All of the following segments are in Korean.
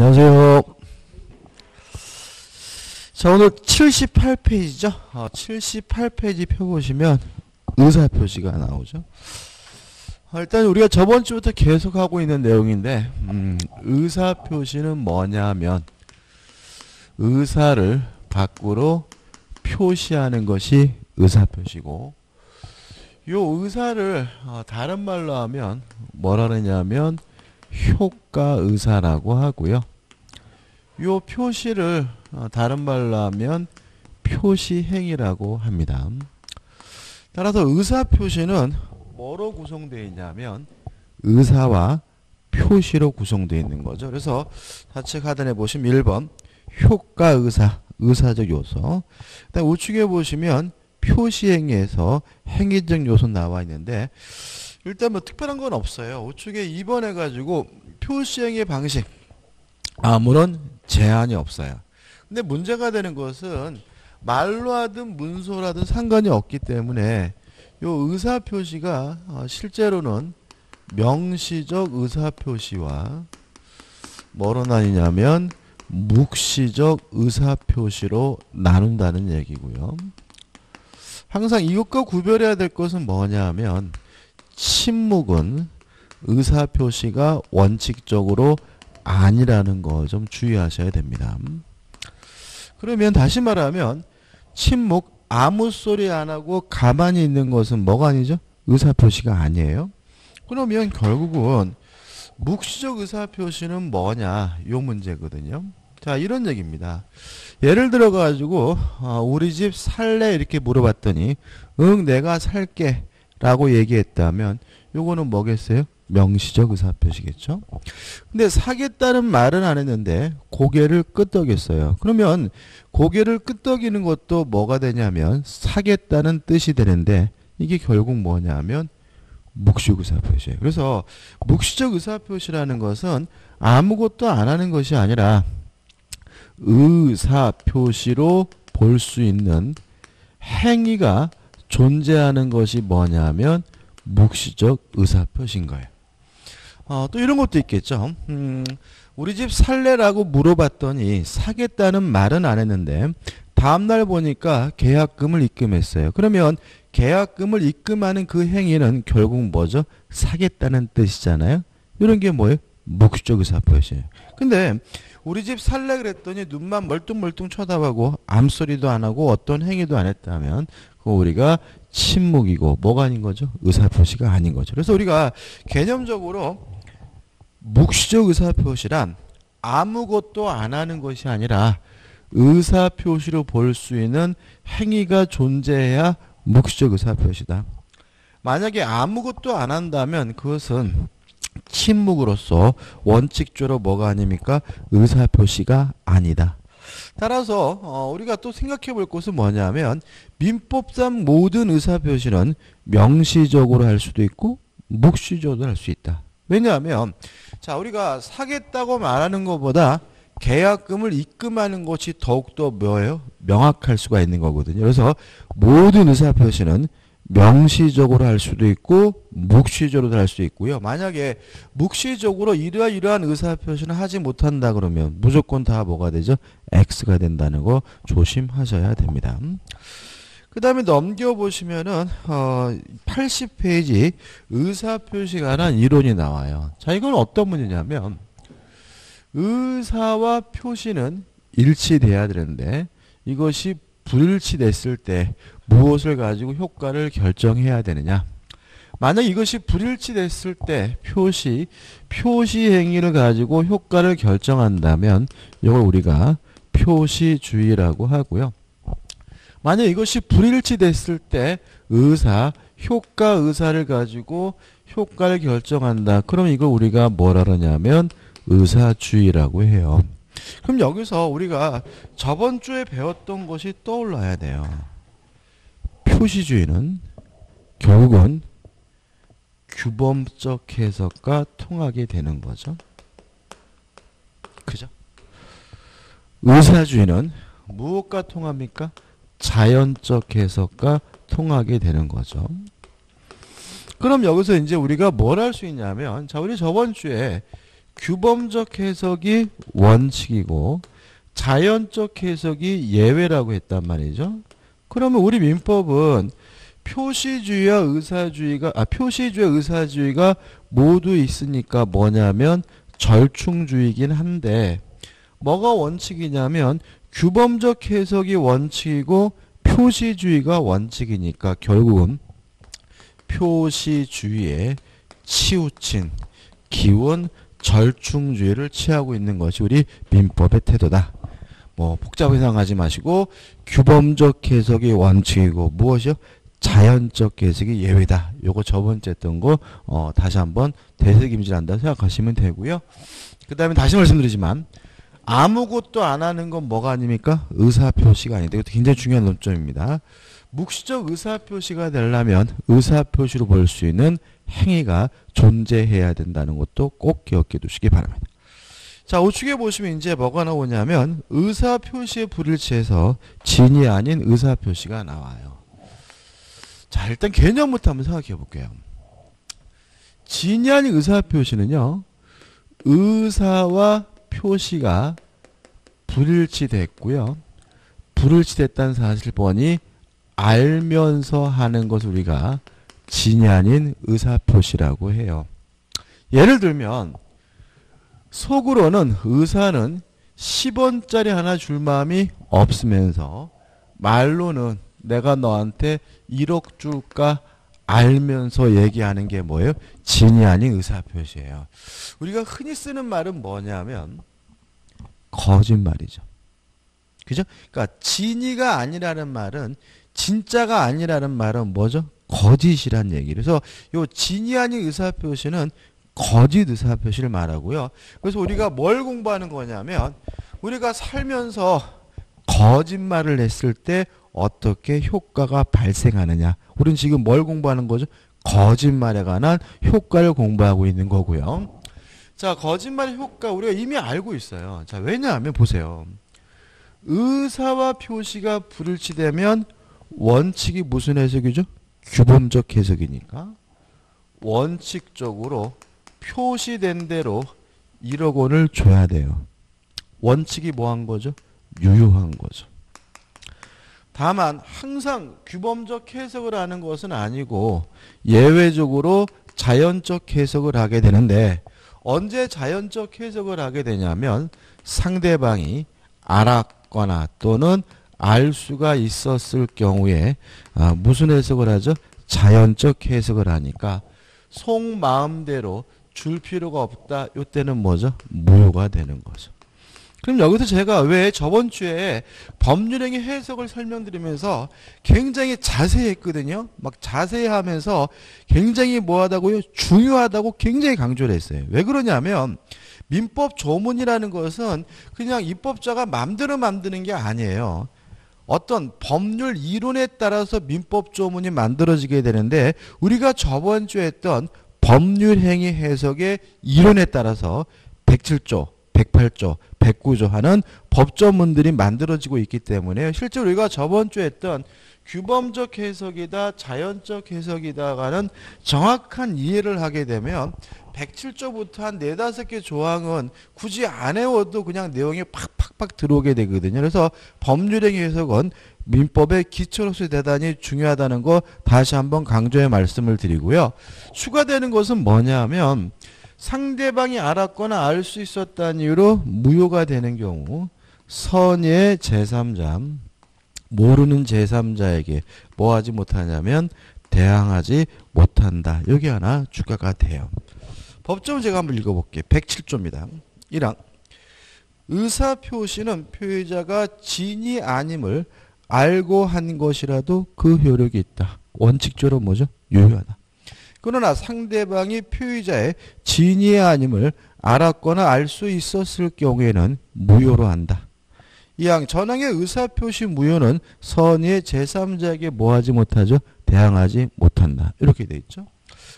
안녕하세요. 자, 오늘 78페이지죠. 78페이지 펴보시면 의사표시가 나오죠. 일단 우리가 저번 주부터 계속 하고 있는 내용인데, 의사표시는 뭐냐면 의사를 밖으로 표시하는 것이 의사표시고, 요 의사를 다른 말로 하면 뭐라 그러냐면 효과의사라고 하고요. 요 표시를 다른 말로 하면 표시행위라고 합니다. 따라서 의사표시는 뭐로 구성되어 있냐면 의사와 표시로 구성되어 있는 거죠. 그래서 좌측 하단에 보시면 1번 효과의사, 의사적 요소. 그다음 우측에 보시면 표시행위에서 행위적 요소 나와 있는데, 일단 뭐 특별한 건 없어요. 우측에 2번 해가지고 표시행위 방식 아무런 제한이 없어요. 근데 문제가 되는 것은 말로 하든 문서라든 상관이 없기 때문에 요 의사표시가 실제로는 명시적 의사표시와 뭐로 나뉘냐면 묵시적 의사표시로 나눈다는 얘기고요. 항상 이것과 구별해야 될 것은 뭐냐 하면 침묵은 의사표시가 원칙적으로 아니라는 거 좀 주의하셔야 됩니다. 그러면 다시 말하면 침묵, 아무 소리 안 하고 가만히 있는 것은 뭐가 아니죠? 의사표시가 아니에요. 그러면 결국은 묵시적 의사표시는 뭐냐? 요 문제거든요. 자, 이런 얘기입니다. 예를 들어 가지고 우리 집 살래? 이렇게 물어봤더니 응, 내가 살게 라고 얘기했다면 요거는 뭐겠어요? 명시적 의사표시겠죠. 근데 사겠다는 말은 안 했는데 고개를 끄덕였어요. 그러면 고개를 끄덕이는 것도 뭐가 되냐면 사겠다는 뜻이 되는데, 이게 결국 뭐냐면 묵시적 의사표시예요. 그래서 묵시적 의사표시라는 것은 아무것도 안 하는 것이 아니라 의사표시로 볼 수 있는 행위가 존재하는 것이 뭐냐면 묵시적 의사표시인 거예요. 또 이런 것도 있겠죠. 우리 집 살래라고 물어봤더니 사겠다는 말은 안 했는데 다음날 보니까 계약금을 입금했어요. 그러면 계약금을 입금하는 그 행위는 결국 뭐죠? 사겠다는 뜻이잖아요. 이런 게 뭐예요? 묵시적 의사표시예요. 근데 우리 집 살래 그랬더니 눈만 멀뚱멀뚱 쳐다보고 암소리도 안 하고 어떤 행위도 안 했다면 그거 우리가 침묵이고 뭐가 아닌 거죠? 의사표시가 아닌 거죠. 그래서 우리가 개념적으로 묵시적 의사표시란 아무것도 안 하는 것이 아니라 의사표시로 볼 수 있는 행위가 존재해야 묵시적 의사표시다. 만약에 아무것도 안 한다면 그것은 침묵으로서 원칙적으로 뭐가 아닙니까? 의사표시가 아니다. 따라서 우리가 또 생각해 볼 것은 뭐냐면 민법상 모든 의사표시는 명시적으로 할 수도 있고 묵시적으로 할 수 있다. 왜냐하면 자, 우리가 사겠다고 말하는 것보다 계약금을 입금하는 것이 더욱더 뭐예요? 명확할 수가 있는 거거든요. 그래서 모든 의사표시는 명시적으로 할 수도 있고 묵시적으로도 할 수 있고요. 만약에 묵시적으로 이러한 의사표시는 하지 못한다 그러면 무조건 다 뭐가 되죠? X가 된다는 거 조심하셔야 됩니다. 그 다음에 넘겨보시면은 80페이지 의사표시에 관한 이론이 나와요. 자, 이건 어떤 문제냐면 의사와 표시는 일치돼야 되는데 이것이 불일치됐을 때 무엇을 가지고 효과를 결정해야 되느냐. 만약 이것이 불일치됐을 때 표시 행위를 가지고 효과를 결정한다면 이걸 우리가 표시주의라고 하고요. 만약 이것이 불일치됐을 때 효과의사를 가지고 효과를 결정한다. 그럼 이걸 우리가 뭐라 그러냐면 의사주의라고 해요. 그럼 여기서 우리가 저번 주에 배웠던 것이 떠올라야 돼요. 표시주의는 결국은 규범적 해석과 통하게 되는 거죠. 그죠? 의사주의는 무엇과 통합니까? 자연적 해석과 통하게 되는 거죠. 그럼 여기서 이제 우리가 뭘 할 수 있냐면, 자, 우리 저번 주에 규범적 해석이 원칙이고 자연적 해석이 예외라고 했단 말이죠. 그러면 우리 민법은 표시주의와 의사주의가 모두 있으니까 뭐냐면 절충주의이긴 한데 뭐가 원칙이냐면 규범적 해석이 원칙이고 표시주의가 원칙이니까 결국은 표시주의에 치우친 기원 절충주의를 취하고 있는 것이 우리 민법의 태도다. 뭐 복잡하게 생각하지 마시고 규범적 해석이 원칙이고 무엇이요? 자연적 해석이 예외다. 요거 저번째 했던 거 다시 한번 되새김질한다 생각하시면 되고요. 그 다음에 다시 말씀드리지만 아무것도 안 하는 건 뭐가 아닙니까? 의사표시가 아닌데 이것도 굉장히 중요한 논점입니다. 묵시적 의사표시가 되려면 의사표시로 볼 수 있는 행위가 존재해야 된다는 것도 꼭 기억해 두시기 바랍니다. 자, 우측에 보시면 이제 뭐가 나오냐면 의사표시의 불일치에서 진이 아닌 의사표시가 나와요. 자, 일단 개념부터 한번 생각해 볼게요. 진이 아닌 의사표시는요. 의사와 표시가 불일치됐고요. 불일치됐다는 사실 뻔히 알면서 하는 것을 우리가 진이 아닌 의사표시라고 해요. 예를 들면 속으로는 의사는 10원짜리 하나 줄 마음이 없으면서 말로는 내가 너한테 1억 줄까 알면서 얘기하는 게 뭐예요? 진이 아닌 의사표시예요. 우리가 흔히 쓰는 말은 뭐냐면 거짓말이죠. 그죠? 그러니까 진이가 아니라는 말은 진짜가 아니라는 말은 뭐죠? 거짓이란 얘기. 그래서 요 진이 아닌 의사표시는 거짓 의사표시를 말하고요. 그래서 우리가 뭘 공부하는 거냐면 우리가 살면서 거짓말을 했을 때 어떻게 효과가 발생하느냐. 우리는 지금 뭘 공부하는 거죠? 거짓말에 관한 효과를 공부하고 있는 거고요. 자, 거짓말의 효과 우리가 이미 알고 있어요. 자, 왜냐하면 보세요. 의사와 표시가 불일치되면 원칙이 무슨 해석이죠? 규범적 해석이니까 원칙적으로 표시된 대로 1억 원을 줘야 돼요. 원칙이 뭐한 거죠? 유효한 거죠. 다만 항상 규범적 해석을 하는 것은 아니고 예외적으로 자연적 해석을 하게 되는데 언제 자연적 해석을 하게 되냐면 상대방이 알았거나 또는 알 수가 있었을 경우에 무슨 해석을 하죠? 자연적 해석을 하니까 속마음대로 줄 필요가 없다. 이때는 뭐죠? 무효가 되는 거죠. 그럼 여기서 제가 왜 저번 주에 법률행위 해석을 설명드리면서 굉장히 자세히 했거든요. 막 자세히 하면서 굉장히 뭐하다고요? 중요하다고 굉장히 강조를 했어요. 왜 그러냐면 민법 조문이라는 것은 그냥 입법자가 마음대로 만드는 게 아니에요. 어떤 법률 이론에 따라서 민법 조문이 만들어지게 되는데 우리가 저번 주에 했던 법률행위 해석의 이론에 따라서 107조 108조, 109조 하는 법조문들이 만들어지고 있기 때문에 실제로 우리가 저번 주에 했던 규범적 해석이다, 자연적 해석이다가는 정확한 이해를 하게 되면 107조부터 한 4, 5개 조항은 굳이 안 외워도 그냥 내용이 팍팍팍 들어오게 되거든요. 그래서 법률행위 해석은 민법의 기초로서 대단히 중요하다는 거 다시 한번 강조해 말씀을 드리고요. 추가되는 것은 뭐냐면 상대방이 알았거나 알 수 있었다는 이유로 무효가 되는 경우 선의의 제3자, 모르는 제3자에게 뭐 하지 못하냐면 대항하지 못한다. 여기 하나 추가가 돼요. 법조문 제가 한번 읽어볼게요. 107조입니다. 1항 의사표시는 표의자가 진이 아님을 알고 한 것이라도 그 효력이 있다. 원칙적으로 뭐죠? 유효하다. 그러나 상대방이 표의자의 진이 아님을 알았거나 알 수 있었을 경우에는 무효로 한다. 이항 전항의 의사표시 무효는 선의의 제3자에게 뭐하지 못하죠? 대항하지 못한다. 이렇게 돼 있죠.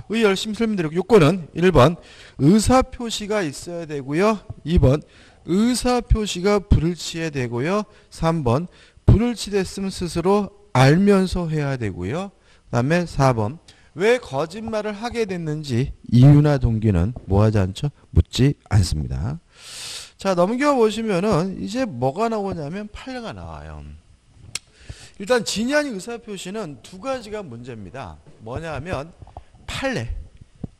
의 열심히 설명드리고 요건은 1번 의사표시가 있어야 되고요. 2번 의사표시가 불일치해야 되고요. 3번 불일치됐으면 스스로 알면서 해야 되고요. 그 다음에 4번 왜 거짓말을 하게 됐는지 이유나 동기는 뭐하지 않죠? 묻지 않습니다. 자, 넘겨보시면은 이제 뭐가 나오냐면 판례가 나와요. 일단 진위 아닌 의사표시는 두 가지가 문제입니다. 뭐냐 하면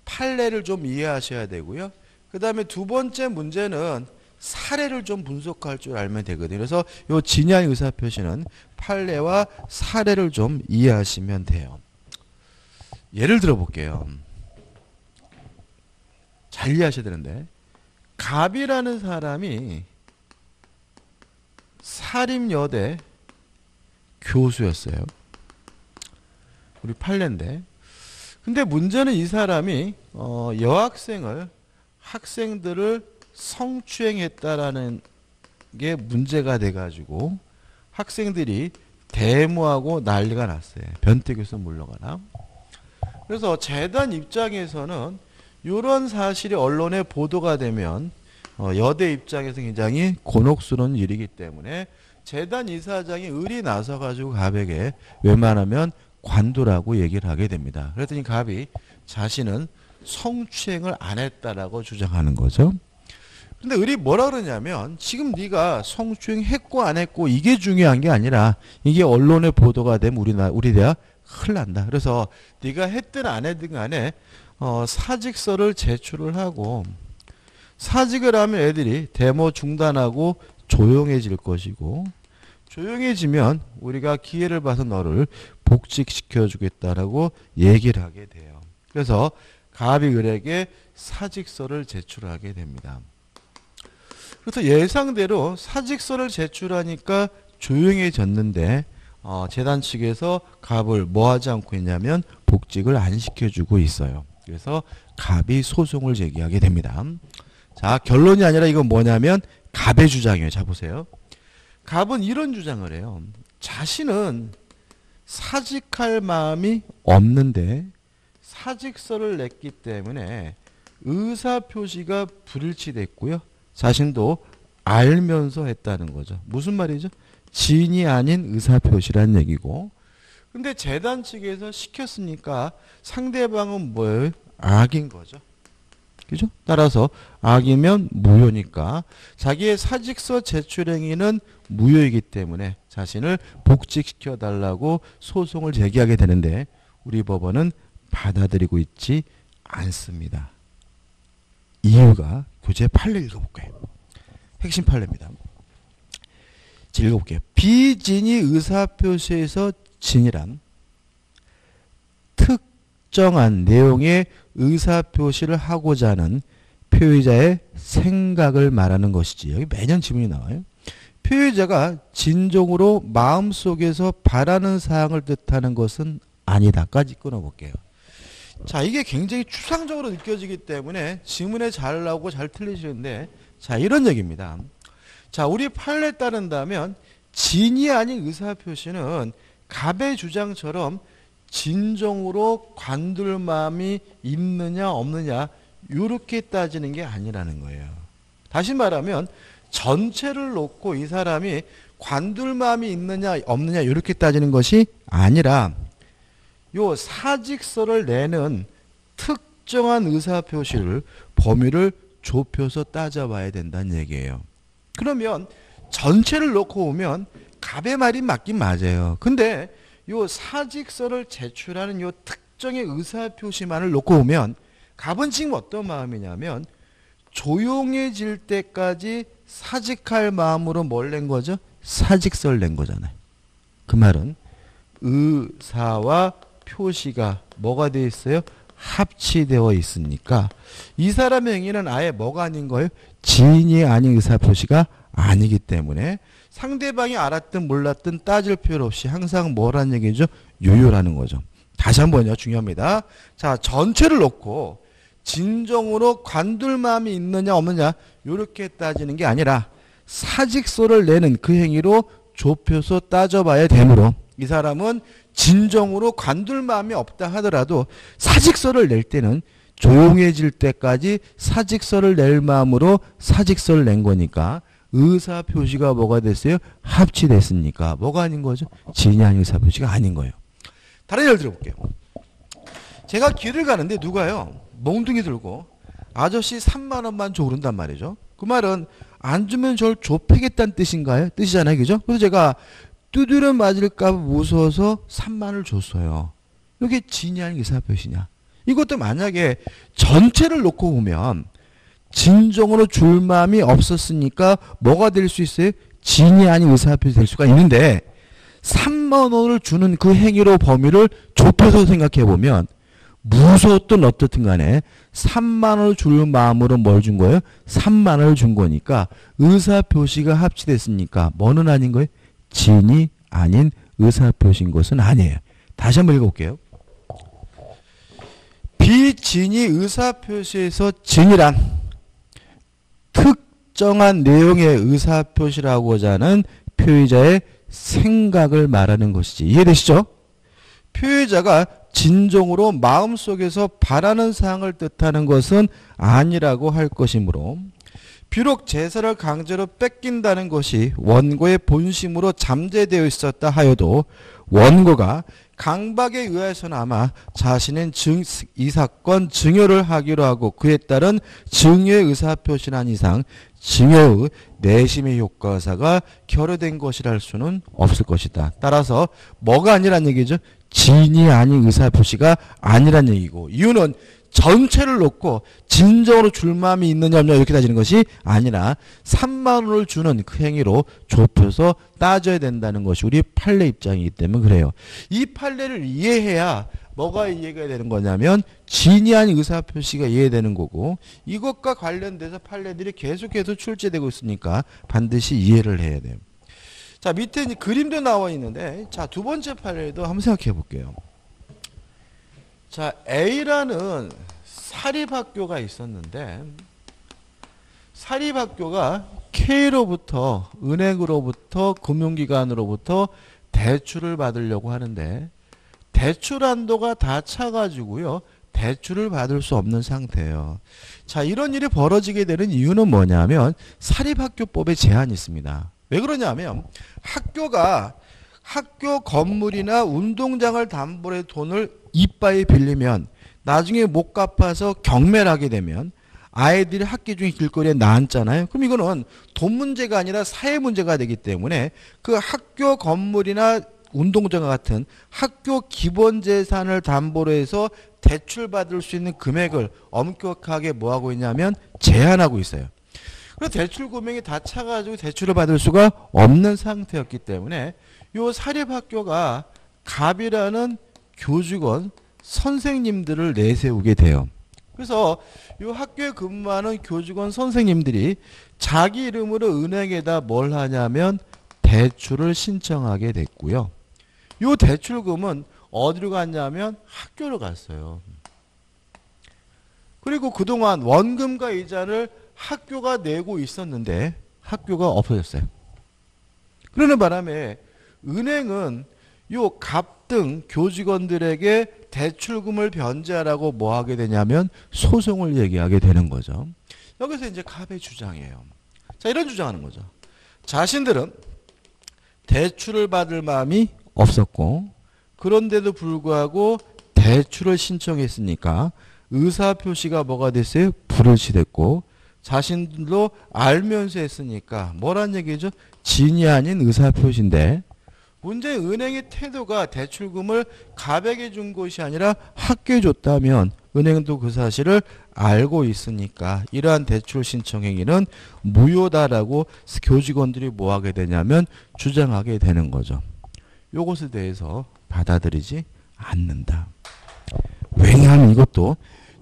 판례를 좀 이해하셔야 되고요. 그 다음에 두 번째 문제는 사례를 좀 분석할 줄 알면 되거든요. 그래서 이 진위 아닌 의사표시는 판례와 사례를 좀 이해하시면 돼요. 예를 들어 볼게요. 잘 이해하셔야 되는데, 갑이라는 사람이 사립여대 교수였어요. 우리 판례인데, 근데 문제는 이 사람이 학생들을 성추행했다라는 게 문제가 돼가지고 학생들이 데모하고 난리가 났어요. 변태 교수 물러가나. 그래서 재단 입장에서는 이런 사실이 언론에 보도가 되면 여대 입장에서 굉장히 곤혹스러운 일이기 때문에 재단 이사장이 의리 나서가지고 갑에게 웬만하면 관두라고 얘기를 하게 됩니다. 그랬더니 갑이 자신은 성추행을 안 했다라고 주장하는 거죠. 근데 의리 뭐라 그러냐면 지금 네가 성추행 했고 안 했고 이게 중요한 게 아니라 이게 언론에 보도가 되면 우리 대학 큰일 난다. 그래서 네가 했든 안 했든 간에 사직서를 제출을 하고 사직을 하면 애들이 데모 중단하고 조용해질 것이고 조용해지면 우리가 기회를 봐서 너를 복직시켜 주겠다라고 얘기를 하게 돼요. 그래서 갑이 을에게 사직서를 제출하게 됩니다. 그래서 예상대로 사직서를 제출하니까 조용해졌는데 재단 측에서 갑을 뭐 하지 않고 있냐면 복직을 안 시켜주고 있어요. 그래서 갑이 소송을 제기하게 됩니다. 자, 결론이 아니라 이건 뭐냐면 갑의 주장이에요. 자, 보세요. 갑은 이런 주장을 해요. 자신은 사직할 마음이 없는데 사직서를 냈기 때문에 의사표시가 불일치됐고요. 자신도 알면서 했다는 거죠. 무슨 말이죠? 진이 아닌 의사표시라는 얘기고. 근데 재단 측에서 시켰으니까 상대방은 뭐예요? 악인 거죠. 그죠? 따라서 악이면 무효니까 자기의 사직서 제출 행위는 무효이기 때문에 자신을 복직시켜 달라고 소송을 제기하게 되는데 우리 법원은 받아들이고 있지 않습니다. 이유가 교재 판례 읽어볼게요. 핵심 판례입니다. 읽어볼게요. 비진위 의사표시에서 진이란 특정한 내용의 의사표시를 하고자 하는 표의자의 생각을 말하는 것이지. 여기 매년 지문이 나와요. 표의자가 진정으로 마음속에서 바라는 사항을 뜻하는 것은 아니다까지 끊어볼게요. 자, 이게 굉장히 추상적으로 느껴지기 때문에 지문에 잘 나오고 잘 틀리시는데 자, 이런 얘기입니다. 자, 우리 판례에 따른다면 진이 아닌 의사표시는 갑의 주장처럼 진정으로 관둘 마음이 있느냐 없느냐 이렇게 따지는 게 아니라는 거예요. 다시 말하면 전체를 놓고 이 사람이 관둘 마음이 있느냐 없느냐 이렇게 따지는 것이 아니라 요 사직서를 내는 특정한 의사표시를 범위를 좁혀서 따져봐야 된다는 얘기예요. 그러면 전체를 놓고 보면 갑의 말이 맞긴 맞아요. 근데 요 사직서를 제출하는 요 특정의 의사표시만을 놓고 보면 갑은 지금 어떤 마음이냐면 조용해질 때까지 사직할 마음으로 뭘 낸 거죠? 사직서를 낸 거잖아요. 그 말은 의사와 표시가 뭐가 되어 있어요? 합치되어 있으니까 이 사람의 행위는 아예 뭐가 아닌 거예요? 진이 아닌 의사표시가 아니기 때문에 상대방이 알았든 몰랐든 따질 필요 없이 항상 뭐라는 얘기죠? 유효라는 거죠. 다시 한번요. 중요합니다. 자, 전체를 놓고 진정으로 관둘 마음이 있느냐 없느냐 이렇게 따지는 게 아니라 사직서를 내는 그 행위로 좁혀서 따져봐야 되므로 이 사람은 진정으로 관둘 마음이 없다 하더라도 사직서를 낼 때는 조용해질 때까지 사직서를 낼 마음으로 사직서를 낸 거니까 의사표시가 뭐가 됐어요? 합치됐으니까 뭐가 아닌 거죠? 진이 아닌 의사표시가 아닌 거예요. 다른 예를 들어볼게요. 제가 길을 가는데 누가요? 몽둥이 들고 아저씨 3만 원만 줘 그런단 말이죠. 그 말은 안 주면 저를 좁히겠다는 뜻인가요? 뜻이잖아요. 그죠? 그래서 제가 두드려 맞을까 무서워서 3만 원을 줬어요. 이게 진이 아닌 의사표시냐? 이것도 만약에 전체를 놓고 보면 진정으로 줄 마음이 없었으니까 뭐가 될 수 있어요? 진이 아닌 의사표시 될 수가 있는데 3만 원을 주는 그 행위로 범위를 좁혀서 생각해 보면 무서웠든 어떻든 간에 3만 원을 줄 마음으로 뭘 준 거예요? 3만 원을 준 거니까 의사표시가 합치됐으니까 뭐는 아닌 거예요? 진이 아닌 의사표시인 것은 아니에요. 다시 한번 읽어볼게요. 비진이 의사표시에서 진이란 특정한 내용의 의사표시라고자 하는 표의자의 생각을 말하는 것이지. 이해되시죠? 표의자가 진정으로 마음속에서 바라는 사항을 뜻하는 것은 아니라고 할 것이므로 비록 제사를 강제로 뺏긴다는 것이 원고의 본심으로 잠재되어 있었다 하여도 원고가 강박에 의해서나마 자신은 이 사건 증여를 하기로 하고 그에 따른 증여의 의사표시한 이상 증여의 내심의 효과사가 결여된 것이라 할 수는 없을 것이다. 따라서 뭐가 아니란 얘기죠? 진이 아닌 의사표시가 아니란 얘기고, 이유는 전체를 놓고 진정으로 줄 마음이 있느냐 없느냐 이렇게 따지는 것이 아니라 3만 원을 주는 그 행위로 좁혀서 따져야 된다는 것이 우리 판례 입장이기 때문에 그래요. 이 판례를 이해해야 뭐가 이해가 되는 거냐면 진이 아닌 의사표시가 이해되는 거고, 이것과 관련돼서 판례들이 계속해서 출제되고 있으니까 반드시 이해를 해야 돼요. 자, 밑에 이제 그림도 나와 있는데, 자, 두 번째 판례도 한번 생각해 볼게요. 자, A라는 사립학교가 있었는데 사립학교가 K로부터 은행으로부터 금융기관으로부터 대출을 받으려고 하는데 대출 한도가 다 차가지고요 대출을 받을 수 없는 상태예요. 자, 이런 일이 벌어지게 되는 이유는 뭐냐면 사립학교법에 제한이 있습니다. 왜 그러냐면 학교가 학교 건물이나 운동장을 담보로 해 돈을 이빠이 빌리면 나중에 못 갚아서 경매하게 되면 아이들이 학기 중에 길거리에 나앉잖아요. 그럼 이거는 돈 문제가 아니라 사회 문제가 되기 때문에 그 학교 건물이나 운동장 같은 학교 기본 재산을 담보로 해서 대출받을 수 있는 금액을 엄격하게 뭐하고 있냐면 제한하고 있어요. 그래서 대출 금액이 다 차가지고 대출을 받을 수가 없는 상태였기 때문에 요 사립학교가 갑이라는 교직원 선생님들을 내세우게 돼요. 그래서 요 학교에 근무하는 교직원 선생님들이 자기 이름으로 은행에다 뭘 하냐면 대출을 신청하게 됐고요. 요 대출금은 어디로 갔냐면 학교로 갔어요. 그리고 그동안 원금과 이자를 학교가 내고 있었는데 학교가 없어졌어요. 그러는 바람에 은행은 요 갑 등 교직원들에게 대출금을 변제하라고 뭐 하게 되냐면 소송을 얘기하게 되는 거죠. 여기서 이제 갑의 주장이에요. 자, 이런 주장하는 거죠. 자신들은 대출을 받을 마음이 없었고 그런데도 불구하고 대출을 신청했으니까 의사표시가 뭐가 됐어요? 불일치 됐고 자신들도 알면서 했으니까 뭐란 얘기죠? 진이 아닌 의사표시인데 문제는 은행의 태도가 대출금을 갑에게 준 것이 아니라 학교에 줬다면 은행도 그 사실을 알고 있으니까 이러한 대출 신청 행위는 무효다라고 교직원들이 뭐 하게 되냐면 주장하게 되는 거죠. 이것에 대해서 받아들이지 않는다. 왜냐하면 이것도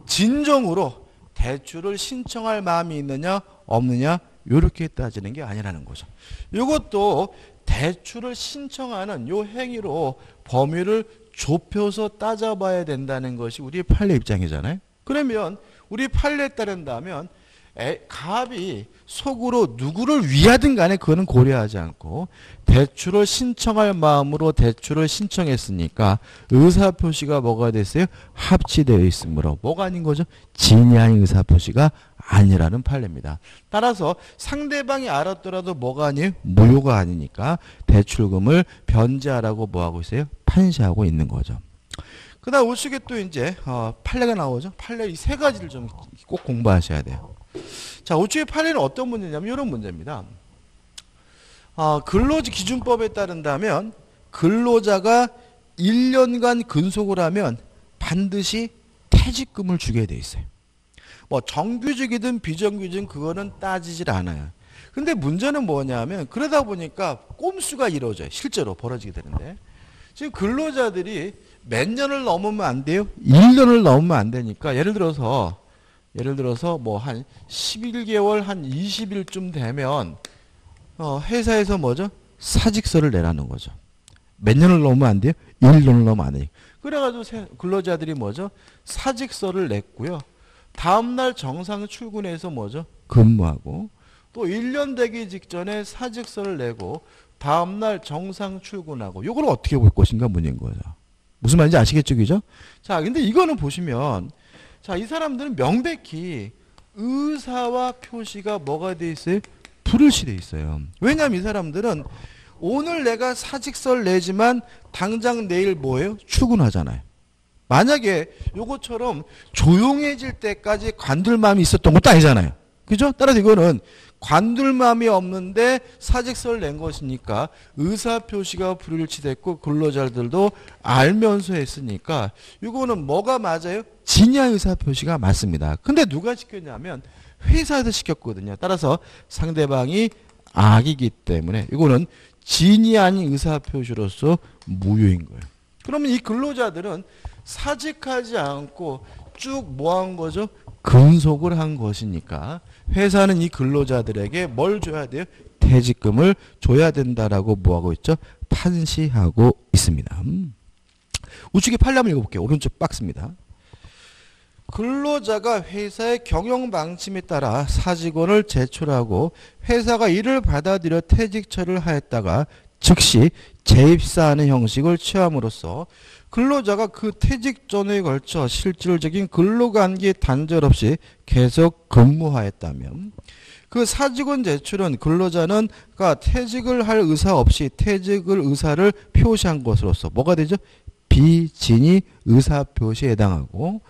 진정으로 대출을 신청할 마음이 있느냐 없느냐 이렇게 따지는 게 아니라는 거죠. 이것도 대출을 신청하는 요 행위로 범위를 좁혀서 따져봐야 된다는 것이 우리 판례 입장이잖아요. 그러면 우리 판례에 따른다면 갑이 속으로 누구를 위하든 간에 그거는 고려하지 않고 대출을 신청할 마음으로 대출을 신청했으니까 의사표시가 뭐가 됐어요? 합치되어 있으므로 뭐가 아닌 거죠? 진이 아닌 의사표시가 아니라는 판례입니다. 따라서 상대방이 알았더라도 뭐가 아니에요? 무효가 아니니까 대출금을 변제하라고 뭐하고 있어요? 판시하고 있는 거죠. 그다음 우측에 또 이제 판례가 나오죠. 판례 이 세 가지를 좀 꼭 공부하셔야 돼요. 자, 우측의 판례는 어떤 문제냐면 이런 문제입니다. 근로지 기준법에 따른다면 근로자가 1년간 근속을 하면 반드시 퇴직금을 주게 돼 있어요. 뭐 정규직이든 비정규직은 그거는 따지질 않아요. 근데 문제는 뭐냐면 그러다 보니까 꼼수가 이루어져요. 실제로 벌어지게 되는데 지금 근로자들이 몇 년을 넘으면 안 돼요? 1년을 넘으면 안 되니까 예를 들어서 뭐 한 11개월 한 20일쯤 되면 회사에서 뭐죠? 사직서를 내라는 거죠. 몇 년을 넘으면 안 돼요? 1년을 넘으면 안 돼요. 그래가지고 근로자들이 뭐죠? 사직서를 냈고요. 다음날 정상 출근해서 뭐죠? 근무하고 또 1년 되기 직전에 사직서를 내고 다음날 정상 출근하고 이걸 어떻게 볼 것인가 문제인 거죠. 무슨 말인지 아시겠죠? 그죠? 자, 근데 이거는 보시면 자, 이 사람들은 명백히 의사와 표시가 뭐가 돼 있어요? 불일치 돼 있어요. 왜냐하면 이 사람들은 오늘 내가 사직서를 내지만 당장 내일 뭐예요? 출근하잖아요. 만약에 요것처럼 조용해질 때까지 관둘 마음이 있었던 것도 아니잖아요. 그죠? 따라서 이거는 관둘 마음이 없는데 사직서를 낸 것이니까 의사표시가 불일치됐고 근로자들도 알면서 했으니까 이거는 뭐가 맞아요? 진야 의사표시가 맞습니다. 근데 누가 시켰냐면 회사에서 시켰거든요. 따라서 상대방이 악이기 때문에 이거는 진이 아닌 의사표시로서 무효인 거예요. 그러면 이 근로자들은 사직하지 않고 쭉 뭐 한 거죠? 근속을 한 것이니까 회사는 이 근로자들에게 뭘 줘야 돼요? 퇴직금을 줘야 된다라고 뭐하고 있죠? 판시하고 있습니다. 우측에 판례 한번 읽어볼게요. 오른쪽 박스입니다. 근로자가 회사의 경영 방침에 따라 사직원을 제출하고 회사가 이를 받아들여 퇴직처를 하였다가 즉시 재입사하는 형식을 취함으로써 근로자가 그 퇴직 전에 걸쳐 실질적인 근로관계 단절 없이 계속 근무하였다면 그 사직원 제출은 근로자는 퇴직을 할 의사 없이 퇴직을 의사를 표시한 것으로서 뭐가 되죠? 비진의 의사표시에 해당하고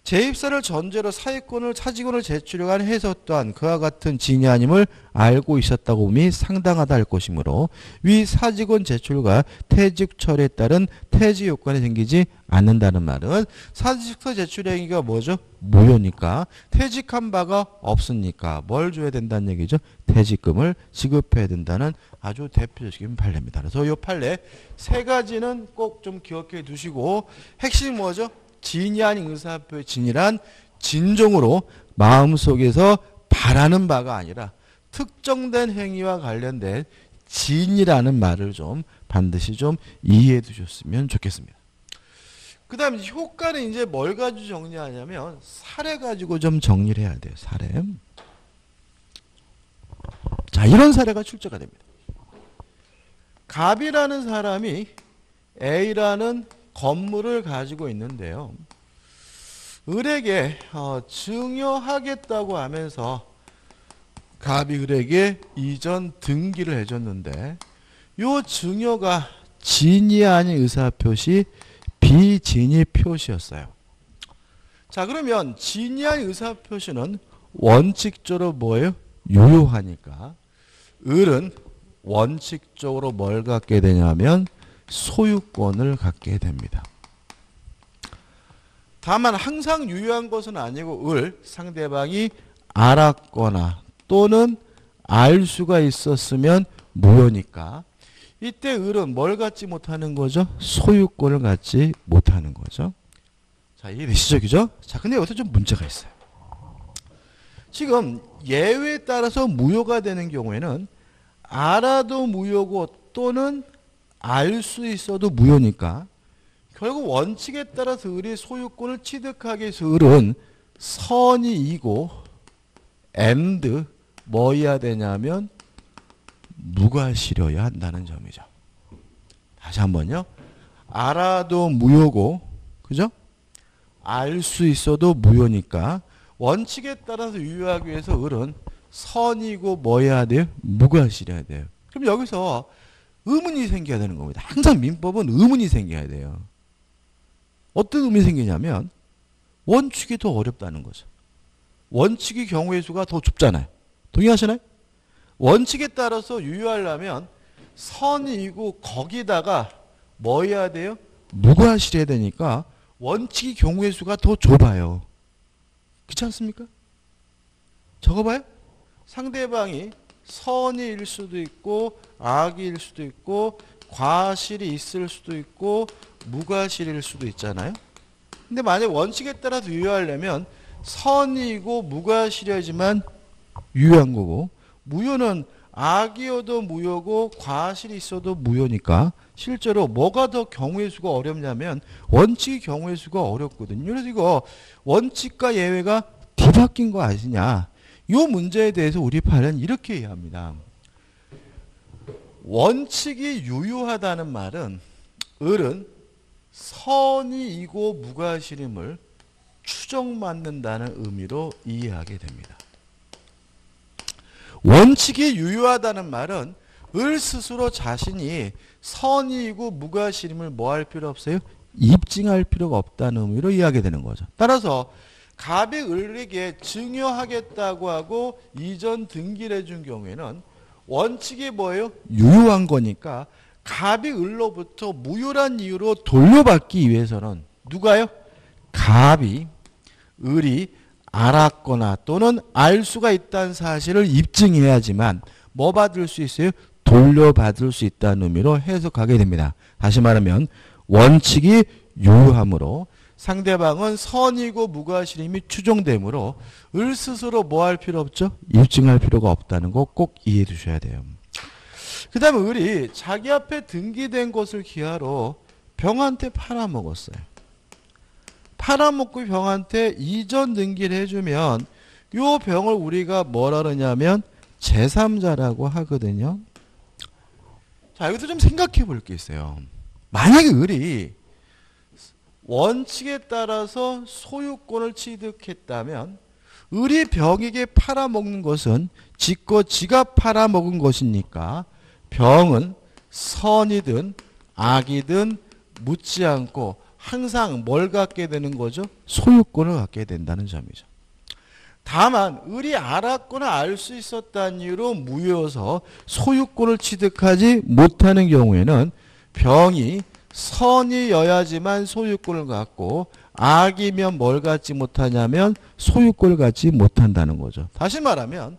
재입사를 전제로 사직원을 제출한 회사 또한 그와 같은 진이 아님을 알고 있었다고 봄이 상당하다 할 것이므로 위 사직원 제출과 퇴직 처리에 따른 퇴직 요건이 생기지 않는다는 말은 사직서 제출 행위가 뭐죠? 무효니까 퇴직한 바가 없으니까 뭘 줘야 된다는 얘기죠? 퇴직금을 지급해야 된다는 아주 대표적인 판례입니다. 그래서 이 판례 세 가지는 꼭 좀 기억해 두시고 핵심이 뭐죠? 진이 아닌 의사표의 진이란 진정으로 마음속에서 바라는 바가 아니라 특정된 행위와 관련된 진이라는 말을 좀 반드시 좀 이해해 두셨으면 좋겠습니다. 그 다음에 효과는 이제 뭘 가지고 정리하냐면 사례 가지고 좀 정리를 해야 돼요. 사례. 자, 이런 사례가 출제가 됩니다. 갑이라는 사람이 A라는 건물을 가지고 있는데요. 을에게 증여하겠다고 하면서 갑이 을에게 이전 등기를 해줬는데 요 증여가 진이 아닌 의사표시 비진이 표시였어요. 자, 그러면 진이 아닌 의사표시는 원칙적으로 뭐예요? 유효하니까 을은 원칙적으로 뭘 갖게 되냐면 소유권을 갖게 됩니다. 다만 항상 유효한 것은 아니고 을 상대방이 알았거나 또는 알 수가 있었으면 무효니까 이때 을은 뭘 갖지 못하는 거죠? 소유권을 갖지 못하는 거죠. 자, 이해되시죠? 그죠? 자, 근데 여기서 좀 문제가 있어요. 지금 예외에 따라서 무효가 되는 경우에는 알아도 무효고 또는 알 수 있어도 무효니까 결국 원칙에 따라서 을이 소유권을 취득하기 위해서 을은 선이 이고 and 뭐여야 되냐면 무가 실어야 한다는 점이죠. 다시 한번요. 알아도 무효고 그죠? 알 수 있어도 무효니까 원칙에 따라서 유효하기 위해서 을은 선이고 뭐여야 돼요? 무가 실어야 돼요. 그럼 여기서 의문이 생겨야 되는 겁니다. 항상 민법은 의문이 생겨야 돼요. 어떤 의미 생기냐면 원칙이 더 어렵다는 거죠. 원칙이 경우의 수가 더 좁잖아요. 동의하시나요? 원칙에 따라서 유효하려면 선이고 거기다가 뭐 해야 돼요? 무과실해야 되니까 원칙이 경우의 수가 더 좁아요. 그렇지 않습니까? 적어봐요. 상대방이 선이일 수도 있고 악일 수도 있고 과실이 있을 수도 있고 무과실일 수도 있잖아요. 근데 만약 원칙에 따라서 유효하려면 선이고 무과실이지만 유효한 거고 무효는 악이어도 무효고 과실이 있어도 무효니까 실제로 뭐가 더 경우의 수가 어렵냐면 원칙이 경우의 수가 어렵거든요. 그래서 이거 원칙과 예외가 뒤바뀐 거 아시냐. 이 문제에 대해서 우리 판은 이렇게 이해합니다. 원칙이 유효하다는 말은 을은 선이이고 무과실임을 추정받는다는 의미로 이해하게 됩니다. 원칙이 유효하다는 말은 을 스스로 자신이 선이이고 무과실임을 뭐 할 필요 없어요? 입증할 필요가 없다는 의미로 이해하게 되는 거죠. 따라서 갑이 을에게 증여하겠다고 하고 이전 등기를 해준 경우에는 원칙이 뭐예요? 유효한 거니까 갑이 을로부터 무효란 이유로 돌려받기 위해서는 누가요? 갑이 을이 알았거나 또는 알 수가 있다는 사실을 입증해야지만 뭐 받을 수 있어요? 돌려받을 수 있다는 의미로 해석하게 됩니다. 다시 말하면 원칙이 유효하므로 상대방은 선이고 무과실임이 추정되므로 을 스스로 뭐 할 필요 없죠? 입증할 필요가 없다는 거 꼭 이해해 두셔야 돼요. 그 다음에 을이 자기 앞에 등기된 것을 기하로 병한테 팔아먹었어요. 팔아먹고 병한테 이전 등기를 해주면 요 병을 우리가 뭐라 그러냐면 제3자라고 하거든요. 자, 여기서 좀 생각해 볼 게 있어요. 만약에 을이 원칙에 따라서 소유권을 취득했다면 을이 병에게 팔아먹는 것은 지가 팔아먹은 것이니까 병은 선이든 악이든 묻지 않고 항상 뭘 갖게 되는 거죠? 소유권을 갖게 된다는 점이죠. 다만 을이 알았거나 알 수 있었다는 이유로 무효여서 소유권을 취득하지 못하는 경우에는 병이 선이여야지만 소유권을 갖고 악이면 뭘 갖지 못하냐면 소유권을 갖지 못한다는 거죠. 다시 말하면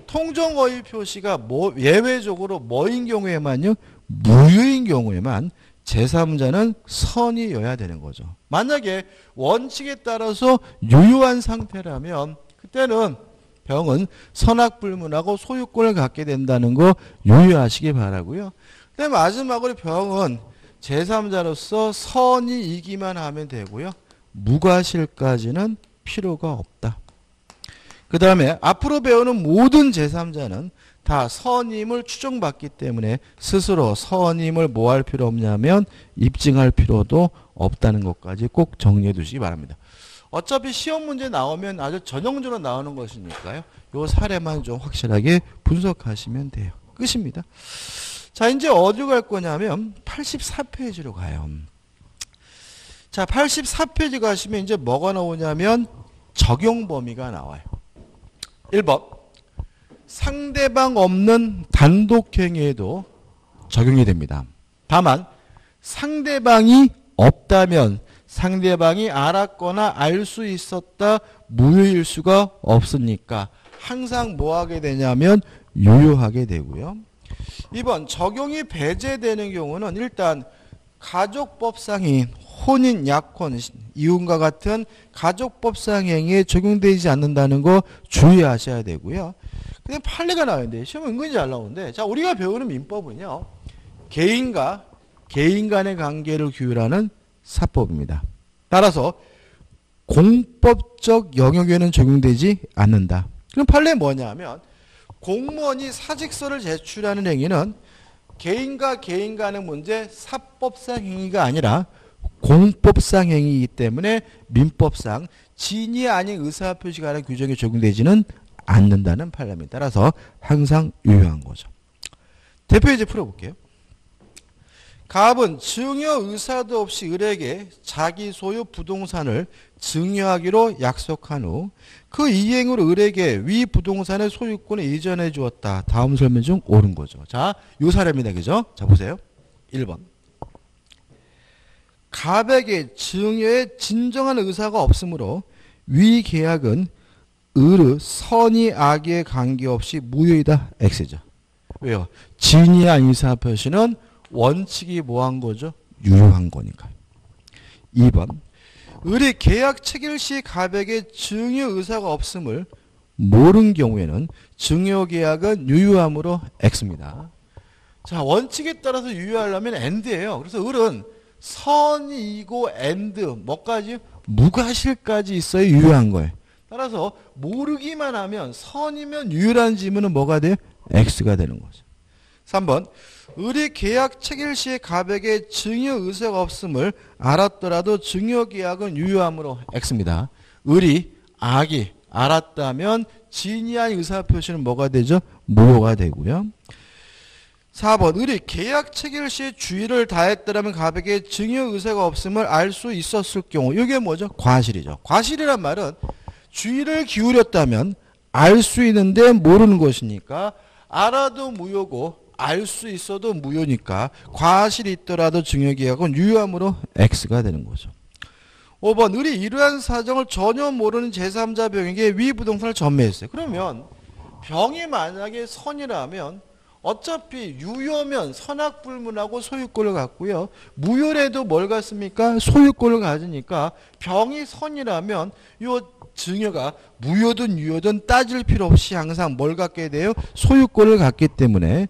통정어의 표시가 예외적으로 뭐인 경우에만요? 무효인 경우에만 제3자는 선이여야 되는 거죠. 만약에 원칙에 따라서 유효한 상태라면 그때는 병은 선악불문하고 소유권을 갖게 된다는 거 유의하시기 바라고요. 근데 마지막으로 병은 제3자로서 선이이기만 하면 되고요. 무과실까지는 필요가 없다. 그 다음에 앞으로 배우는 모든 제3자는 다 선임을 추정받기 때문에 스스로 선임을 뭐 할 필요 없냐면 입증할 필요도 없다는 것까지 꼭 정리해 두시기 바랍니다. 어차피 시험 문제 나오면 아주 전형적으로 나오는 것이니까요. 요 사례만 좀 확실하게 분석하시면 돼요. 끝입니다. 자, 이제 어디로 갈 거냐면 84페이지로 가요. 자, 84페이지 가시면 이제 뭐가 나오냐면 적용 범위가 나와요. 1번. 상대방 없는 단독행위에도 적용이 됩니다. 다만 상대방이 없다면 상대방이 알았거나 알 수 있었다 무효일 수가 없으니까 항상 뭐 하게 되냐면 유효하게 되고요. 2번 적용이 배제되는 경우는 일단 가족법상인 혼인, 약혼, 이혼과 같은 가족법상 행위에 적용되지 않는다는 거 주의하셔야 되고요. 근데 판례가 나오는데 시험 은근히 잘 나오는데 자 우리가 배우는 민법은요. 개인과 개인 간의 관계를 규율하는 사법입니다. 따라서 공법적 영역에는 적용되지 않는다. 그럼 판례 뭐냐면 공무원이 사직서를 제출하는 행위는 개인과 개인 간의 문제 사법상 행위가 아니라 공법상 행위이기 때문에 민법상 진위 아닌 의사표시가 하는 규정에 적용되지는 않는다는 판례입니다. 따라서 항상 유효한 거죠. 대표 예제 풀어볼게요. 갑은 증여 의사도 없이 을에게 자기 소유 부동산을 증여하기로 약속한 후 그 이행으로 을에게 위 부동산의 소유권을 이전해 주었다. 다음 설명 중 옳은 거죠. 자, 요 사례입니다. 그죠? 자, 보세요. 1번. 갑에게 증여의 진정한 의사가 없으므로 위 계약은 을의 선의 악의에 관계없이 무효이다. X죠. 왜요? 진의한 의사표시는 원칙이 뭐한 거죠? 유효한 거니까. 2번. 을이 계약 체결 시 갑에게 증여 의사가 없음을 모른 경우에는 증여 계약은 유효함으로 X입니다. 자, 원칙에 따라서 유효하려면 AND예요. 그래서 을은 선이고 AND 뭐까지? 무과실까지 있어야 유효한 거예요. 따라서 모르기만 하면 선이면 유효한 지문은 뭐가 돼요? X가 되는 거죠. 3번. 을이 계약 체결 시에 갑에게 증여 의사가 없음을 알았더라도 증여 계약은 유효함으로 X입니다. 을이 악이 알았다면 진의한 의사표시는 뭐가 되죠? 무효가 되고요. 4번. 을이 계약 체결 시에 주의를 다했더라면 갑에게 증여 의사가 없음을 알 수 있었을 경우 이게 뭐죠? 과실이죠. 과실이란 말은 주의를 기울였다면 알 수 있는데 모르는 것이니까 알아도 무효고 알 수 있어도 무효니까 과실이 있더라도 증여계약은 유효함으로 X가 되는 거죠. 5번. 을이 이러한 사정을 전혀 모르는 제3자 병에게 위 부동산을 전매했어요. 그러면 병이 만약에 선이라면 어차피 유효면 선악불문하고 소유권을 갖고요. 무효래도 뭘 갖습니까? 소유권을 가지니까 병이 선이라면 요 증여가 무효든 유효든 따질 필요 없이 항상 뭘 갖게 돼요? 소유권을 갖기 때문에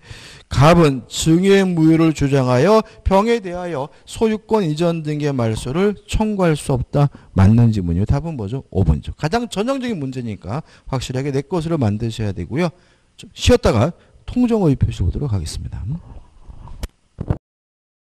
갑은 증여의 무효를 주장하여 병에 대하여 소유권 이전 등의 말소를 청구할 수 없다. 맞는 지문이요. 답은 뭐죠? 5번이죠. 가장 전형적인 문제니까 확실하게 내 것으로 만드셔야 되고요. 좀 쉬었다가 통정어휘 표시 보도록 하겠습니다.